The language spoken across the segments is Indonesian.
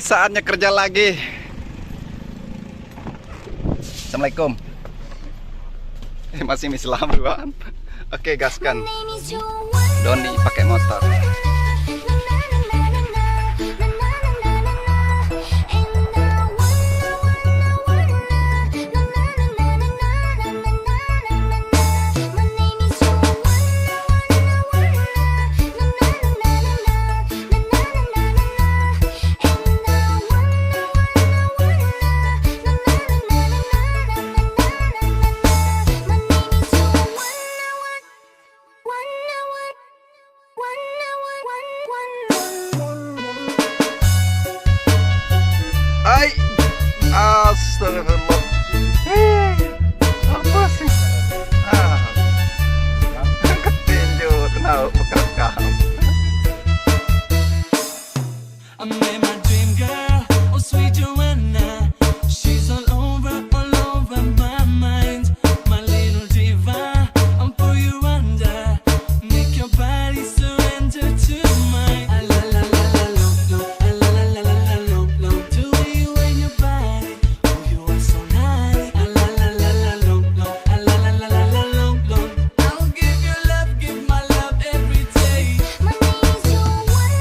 Oke, saatnya kerja lagi. Assalamualaikum. Masih Islam duluan. Oke, gaskan. Doni pakai motor. Ay, astagfirullah. Apa sih? Ketinju, tenau bekam. I met my dream girl, oh sweet Joanna. She's all over my mind. My little diva, I'll pull you under. Make your body surrender to mine. La la la la lo lo, la la la la la lo lo. The way you and your body, oh you are so nice. La la la la lo lo, la la la la la lo lo. I'll give you love, give my love every day. My name is Joanna,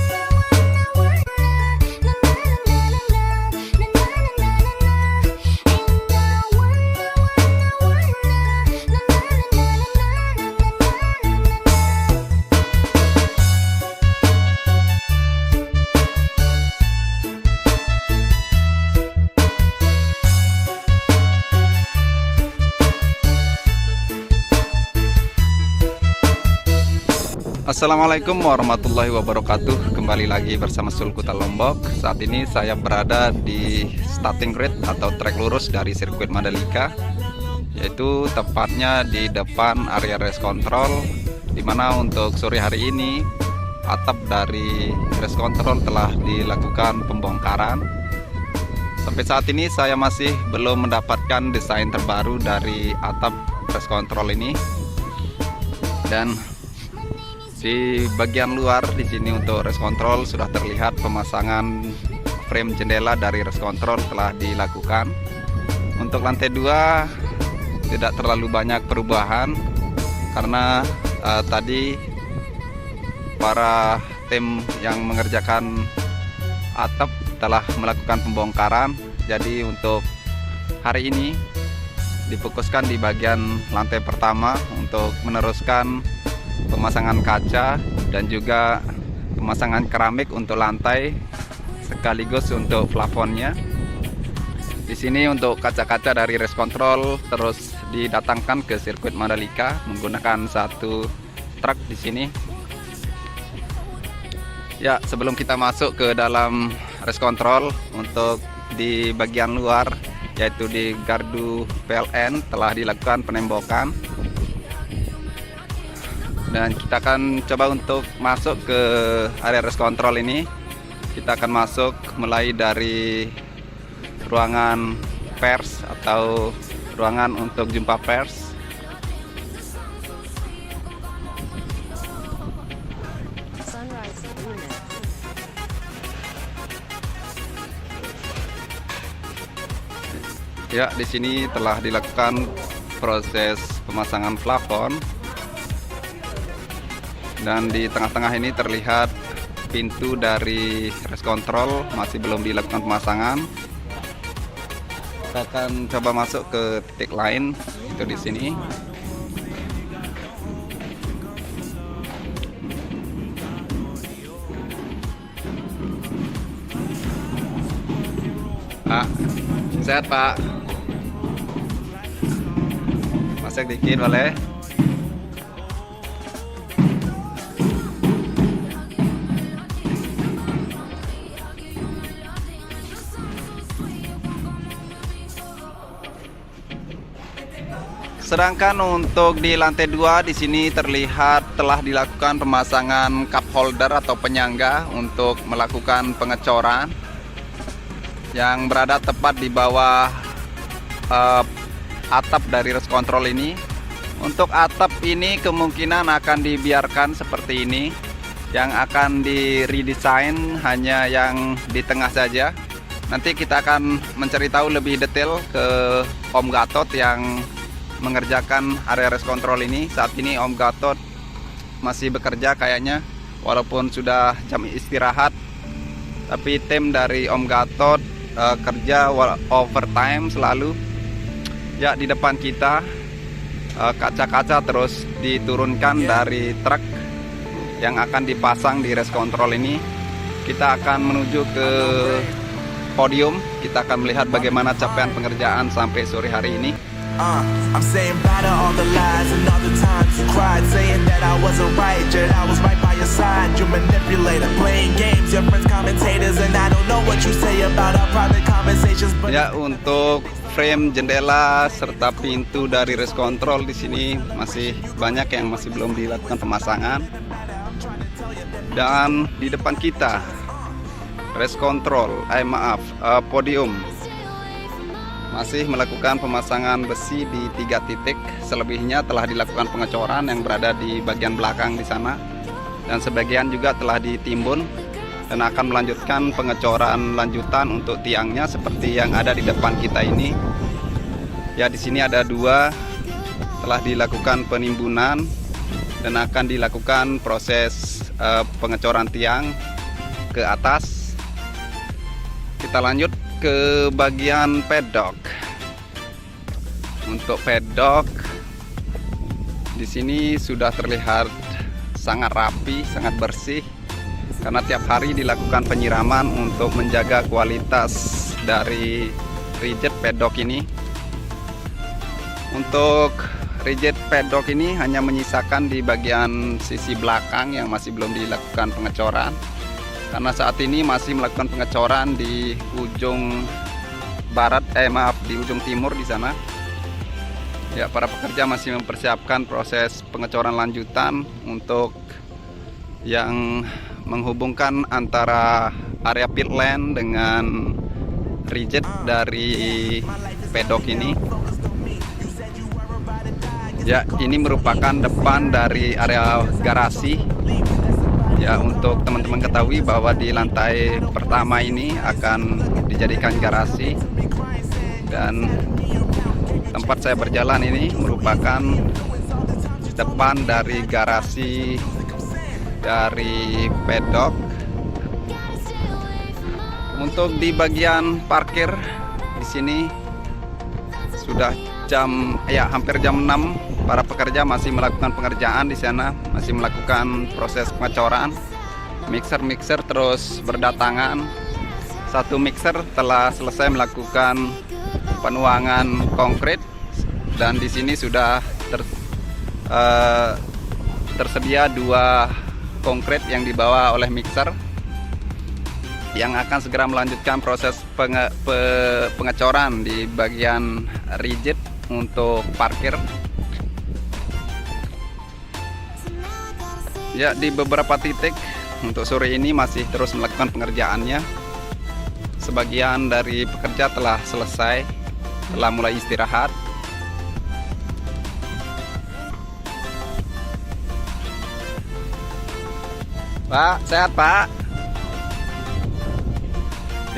Assalamualaikum warahmatullahi wabarakatuh. Kembali lagi bersama Sulkuta Lombok. Saat ini saya berada di starting grid atau trek lurus dari sirkuit Mandalika, yaitu tepatnya di depan area race control, dimana untuk sore hari ini atap dari race control telah dilakukan pembongkaran. Sampai saat ini saya masih belum mendapatkan desain terbaru dari atap race control ini, dan di bagian luar di sini untuk race control sudah terlihat pemasangan frame jendela dari race control telah dilakukan. Untuk lantai 2 tidak terlalu banyak perubahan karena tadi para tim yang mengerjakan atap telah melakukan pembongkaran. Jadi untuk hari ini difokuskan di bagian lantai pertama untuk meneruskan pemasangan kaca dan juga pemasangan keramik untuk lantai sekaligus untuk plafonnya. Di sini untuk kaca-kaca dari race control terus didatangkan ke sirkuit Mandalika menggunakan satu truk di sini. Ya, sebelum kita masuk ke dalam race control, untuk di bagian luar yaitu di gardu PLN telah dilakukan penembokan. Dan kita akan coba untuk masuk ke area race control ini. Kita akan masuk mulai dari ruangan pers atau ruangan untuk jumpa pers. Ya, di sini telah dilakukan proses pemasangan plafon. Dan di tengah-tengah ini terlihat pintu dari race control masih belum dilakukan pemasangan. Kita akan coba masuk ke titik lain, itu di sini. Pak, sehat Pak? Masuk dikit boleh? Sedangkan untuk di lantai 2 di sini terlihat telah dilakukan pemasangan cup holder atau penyangga untuk melakukan pengecoran yang berada tepat di bawah atap dari race control ini. Untuk atap ini kemungkinan akan dibiarkan seperti ini. Yang akan di redesign hanya yang di tengah saja. Nanti kita akan mencari tahu lebih detail ke Om Gatot yang mengerjakan area race control ini. Saat ini Om Gatot masih bekerja kayaknya, walaupun sudah jam istirahat. Tapi tim dari Om Gatot kerja overtime selalu. Ya, di depan kita kaca-kaca terus diturunkan dari truk yang akan dipasang di race control ini. Kita akan menuju ke podium. Kita akan melihat bagaimana capaian pengerjaan sampai sore hari ini. I'm saying bye to all the lies and all the times you cried, saying that I wasn't right, yet I was right by your side. You manipulator, playing games, your friends commentators, and I don't know what you say about our private conversations. But Ya, untuk frame jendela serta pintu dari race control di sini masih banyak yang masih belum dilakukan pemasangan. Dan di depan kita race control, podium masih melakukan pemasangan besi di 3 titik. Selebihnya telah dilakukan pengecoran yang berada di bagian belakang di sana, dan sebagian juga telah ditimbun dan akan melanjutkan pengecoran lanjutan untuk tiangnya seperti yang ada di depan kita ini. Ya, di sini ada 2 telah dilakukan penimbunan dan akan dilakukan proses pengecoran tiang ke atas. Kita lanjut ke bagian pedok. Untuk pedok di sini sudah terlihat sangat rapi, sangat bersih karena tiap hari dilakukan penyiraman untuk menjaga kualitas dari rigid pedok ini. Untuk rigid pedok ini hanya menyisakan di bagian sisi belakang yang masih belum dilakukan pengecoran, karena saat ini masih melakukan pengecoran di ujung di ujung timur di sana. Ya, para pekerja masih mempersiapkan proses pengecoran lanjutan untuk yang menghubungkan antara area pit lane dengan rigid dari pedok ini. Ya, ini merupakan depan dari area garasi. Ya, untuk teman-teman ketahui bahwa di lantai pertama ini akan dijadikan garasi, dan tempat saya berjalan ini merupakan depan dari garasi dari pedok. Untuk di bagian parkir di sini sudah hampir jam 6. Para pekerja masih melakukan pengerjaan di sana, masih melakukan proses pengecoran. Mixer terus berdatangan. 1 mixer telah selesai melakukan penuangan konkrit, dan di sini sudah tersedia 2 konkrit yang dibawa oleh mixer yang akan segera melanjutkan proses pengecoran di bagian rigid untuk parkir. Ya, di beberapa titik untuk sore ini masih terus melakukan pengerjaannya. Sebagian dari pekerja telah selesai, telah mulai istirahat. Pak, sehat Pak?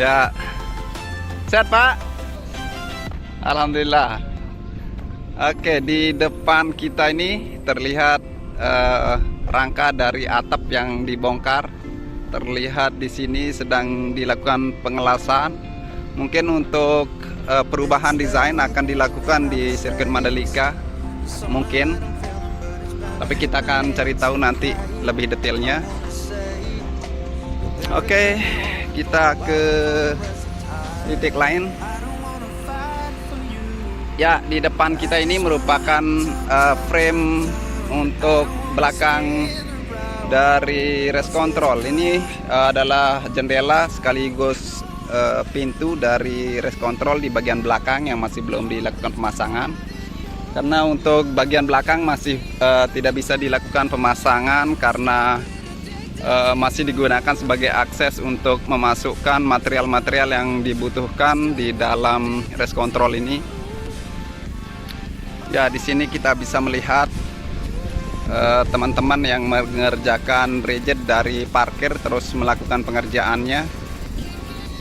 Ya, sehat Pak? Alhamdulillah. Oke, di depan kita ini terlihat rangka dari atap yang dibongkar. Terlihat di sini sedang dilakukan pengelasan. Mungkin untuk perubahan desain akan dilakukan di sirkuit Mandalika, mungkin. Tapi kita akan cari tahu nanti lebih detailnya. Oke, kita ke titik lain. Ya, di depan kita ini merupakan frame untuk belakang dari race control. Ini adalah jendela sekaligus pintu dari race control di bagian belakang yang masih belum dilakukan pemasangan. Karena untuk bagian belakang masih tidak bisa dilakukan pemasangan karena masih digunakan sebagai akses untuk memasukkan material-material yang dibutuhkan di dalam race control ini. Ya, di sini kita bisa melihat teman-teman yang mengerjakan rigid dari parkir terus melakukan pengerjaannya.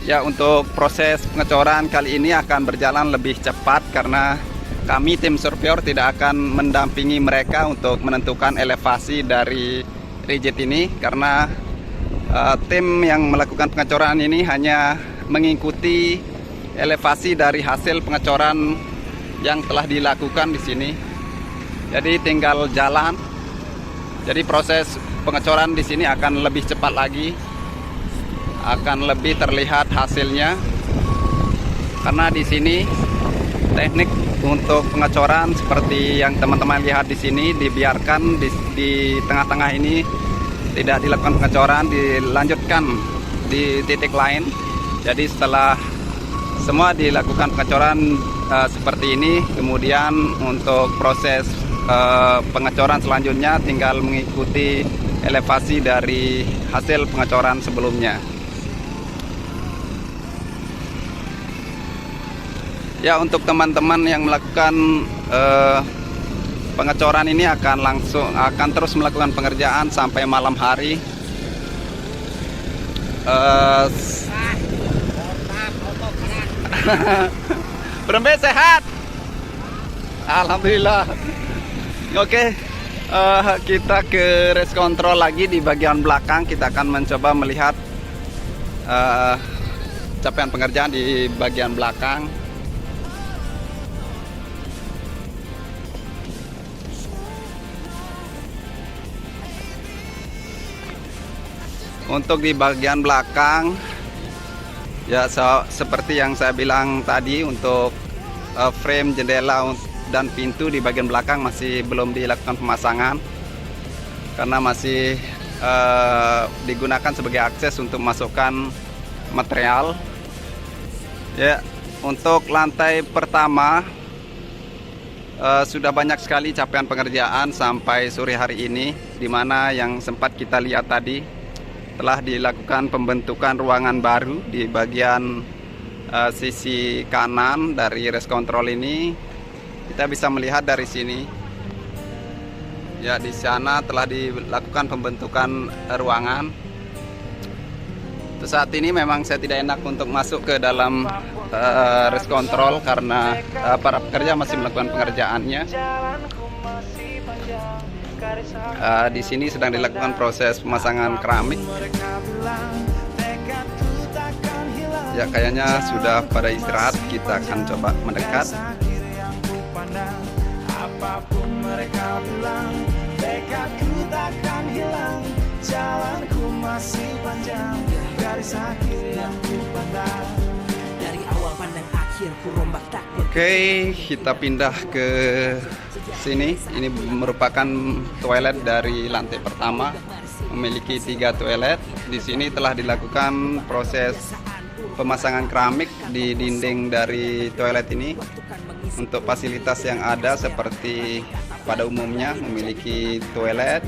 Ya, untuk proses pengecoran kali ini akan berjalan lebih cepat karena kami tim surveyor tidak akan mendampingi mereka untuk menentukan elevasi dari rigid ini, karena tim yang melakukan pengecoran ini hanya mengikuti elevasi dari hasil pengecoran yang telah dilakukan di sini. Jadi tinggal jalan. Jadi proses pengecoran di sini akan lebih cepat lagi, akan lebih terlihat hasilnya, karena di sini teknik untuk pengecoran seperti yang teman-teman lihat di sini dibiarkan di tengah-tengah ini tidak dilakukan pengecoran, dilanjutkan di titik lain. Jadi setelah semua dilakukan pengecoran seperti ini, kemudian untuk proses pengecoran selanjutnya tinggal mengikuti elevasi dari hasil pengecoran sebelumnya. Ya, untuk teman-teman yang melakukan pengecoran ini akan terus melakukan pengerjaan sampai malam hari. Berembe sehat, alhamdulillah. Oke, kita ke race control lagi di bagian belakang. Kita akan mencoba melihat capaian pengerjaan di bagian belakang. Untuk di bagian belakang, ya seperti yang saya bilang tadi, untuk frame jendela dan pintu di bagian belakang masih belum dilakukan pemasangan karena masih digunakan sebagai akses untuk masukkan material. Ya, untuk lantai pertama sudah banyak sekali capaian pengerjaan sampai sore hari ini, di mana yang sempat kita lihat tadi telah dilakukan pembentukan ruangan baru di bagian sisi kanan dari race control ini. Kita bisa melihat dari sini. Ya, di sana telah dilakukan pembentukan ruangan. Untuk saat ini memang saya tidak enak untuk masuk ke dalam race control karena para pekerja masih melakukan pengerjaannya. Di sini sedang dilakukan proses pemasangan keramik. Ya, kayaknya sudah pada istirahat. Kita akan coba mendekat. Apapun mereka bilang, tekadku takkan hilang. Jalanku masih panjang, garis akhir yang ku pandang. Dari awal pandang akhir ku rombak takut. Oke, kita pindah ke sini. Ini merupakan toilet dari lantai pertama, memiliki 3 toilet. Di sini telah dilakukan proses pemasangan keramik di dinding dari toilet ini. Untuk fasilitas yang ada seperti pada umumnya, memiliki toilet,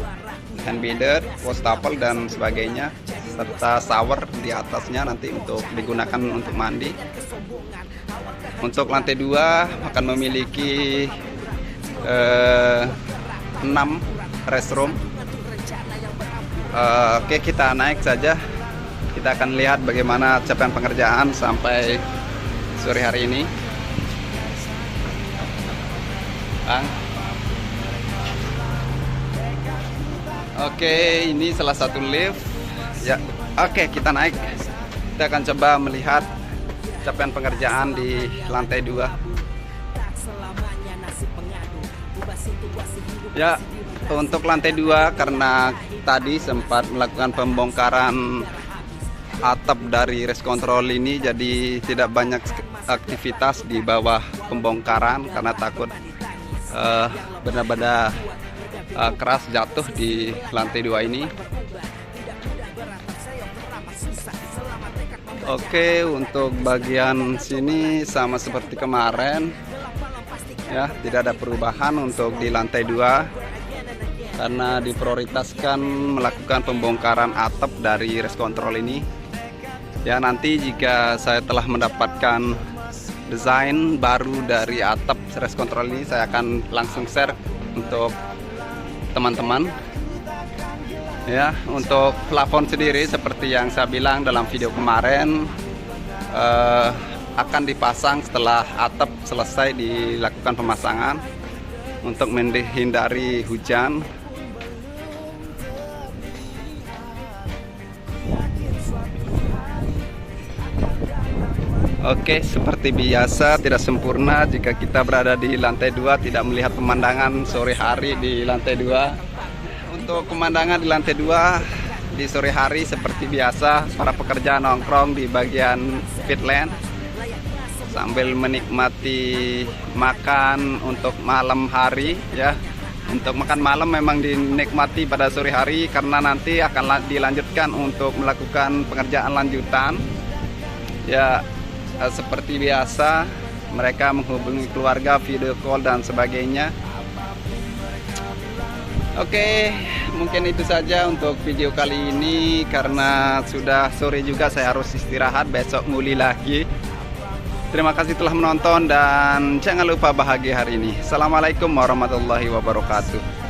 hand bidet, wastafel dan sebagainya, serta shower di atasnya nanti untuk digunakan untuk mandi. Untuk lantai 2 akan memiliki 6 restroom. Oke, kita naik saja. Kita akan lihat bagaimana capaian pengerjaan sampai sore hari ini. Bang. Oke, ini salah satu lift. Ya, oke, kita naik. Kita akan coba melihat capaian pengerjaan di lantai 2. Ya, untuk lantai 2 karena tadi sempat melakukan pembongkaran atap dari race control ini, jadi tidak banyak aktivitas di bawah pembongkaran karena takut benda-benda keras jatuh di lantai 2 ini. Oke, untuk bagian sini sama seperti kemarin. Ya, tidak ada perubahan untuk di lantai 2 karena diprioritaskan melakukan pembongkaran atap dari race control ini. Ya, nanti jika saya telah mendapatkan desain baru dari atap race control ini, saya akan langsung share untuk teman-teman. Ya, untuk plafon sendiri seperti yang saya bilang dalam video kemarin, akan dipasang setelah atap selesai dilakukan pemasangan untuk menghindari hujan. Oke, seperti biasa tidak sempurna jika kita berada di lantai 2 tidak melihat pemandangan sore hari di lantai 2. Untuk pemandangan di lantai 2 di sore hari seperti biasa, para pekerja nongkrong di bagian pitland sambil menikmati makan untuk malam hari ya. Untuk makan malam memang dinikmati pada sore hari karena nanti akan dilanjutkan untuk melakukan pekerjaan lanjutan. Ya, seperti biasa mereka menghubungi keluarga, video call dan sebagainya. Oke, mungkin itu saja untuk video kali ini karena sudah sore juga saya harus istirahat, besok nguli lagi. Terima kasih telah menonton dan jangan lupa bahagia hari ini. Assalamualaikum warahmatullahi wabarakatuh.